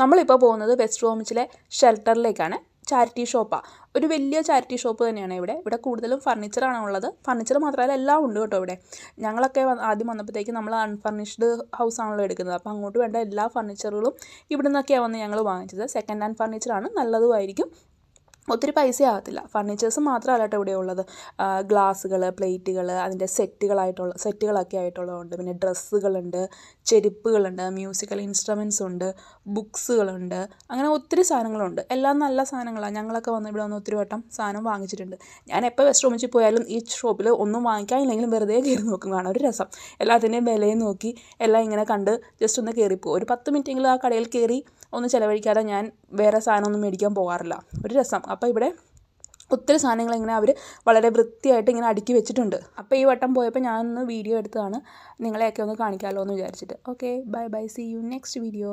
നമ്മളിപ്പോൾ പോകുന്നത് west ബ്രോമിച്ചിലെ ഷെൽട്ടറിലേക്കാണ്. Charity ഷോപ്പാണ്. ഒരു വലിയ ചാരിറ്റി ഷോപ്പ് തന്നെയാണ് ഇവിടെ കൂടുതലും ഫർണിച്ചറാണ് ഉള്ളത്. ഫർണിച്ചർ മാത്രമല്ല എല്ലാം ഉണ്ട് കേട്ടോ ഇവിടെ. ഞങ്ങളൊക്കെ ആദ്യം വന്നപ്പോഴത്തേക്ക് നമ്മൾ അൺഫർണിഷ്ഡ് ഹൗസ് ആണല്ലോ എടുക്കുന്നത്. അപ്പോൾ അങ്ങോട്ട് വേണ്ട എല്ലാ ഫർണിച്ചറുകളും ഇവിടെ നിന്നൊക്കെയാണ് വന്ന് ഞങ്ങൾ വാങ്ങിച്ചത്. സെക്കൻഡ് ഹാൻഡ് ഫർണിച്ചറാണ്, നല്ലതുമായിരിക്കും. ഒത്തിരി പൈസ ആകത്തില്ല. ഫർണിച്ചേഴ്സ് മാത്രമല്ല കേട്ടോ ഇവിടെ ഉള്ളത്. ഗ്ലാസ്സുകൾ, പ്ലേറ്റുകൾ, അതിൻ്റെ സെറ്റുകളൊക്കെ ആയിട്ടുള്ളതുണ്ട്. പിന്നെ ഡ്രസ്സുകളുണ്ട്, ചെരുപ്പുകളുണ്ട്, മ്യൂസിക്കൽ ഇൻസ്ട്രുമെൻറ്റ്സ് ഉണ്ട്, ബുക്സുകളുണ്ട്. അങ്ങനെ ഒത്തിരി സാധനങ്ങളുണ്ട്. എല്ലാം നല്ല സാധനങ്ങളാണ്. ഞങ്ങളൊക്കെ വന്ന് ഇവിടെ വന്ന് ഒത്തിരി വട്ടം സാധനം വാങ്ങിച്ചിട്ടുണ്ട്. ഞാൻ എപ്പോൾ വെസ്റ്റ് ബ്രോമിച്ചിൽ പോയാലും ഈ ഷോപ്പിൽ ഒന്നും വാങ്ങിക്കാനില്ലെങ്കിലും വെറുതെ കയറി നോക്കും. കാണാൻ ഒരു രസം. എല്ലാത്തിൻ്റെയും വിലയും നോക്കി എല്ലാം ഇങ്ങനെ കണ്ട് ജസ്റ്റ് ഒന്ന് കയറിപ്പോകും. ഒരു 10 മിനിറ്റെങ്കിലും ആ കടയിൽ കയറി ഒന്ന് ചിലവഴിക്കാതെ ഞാൻ വേറെ സാധനമൊന്നും മേടിക്കാൻ പോകാറില്ല. ഒരു രസം. അപ്പോൾ ഇവിടെ ഒത്തിരി സാധനങ്ങൾ ഇങ്ങനെ അവർ വളരെ വൃത്തിയായിട്ട് ഇങ്ങനെ അടുക്കി വെച്ചിട്ടുണ്ട്. അപ്പോൾ ഈ വട്ടം പോയപ്പോൾ ഞാനൊന്ന് വീഡിയോ എടുത്തതാണ്, നിങ്ങളെയൊക്കെ ഒന്ന് കാണിക്കാമല്ലോ എന്ന് വിചാരിച്ചിട്ട്. Okay, bye bye, see you next video.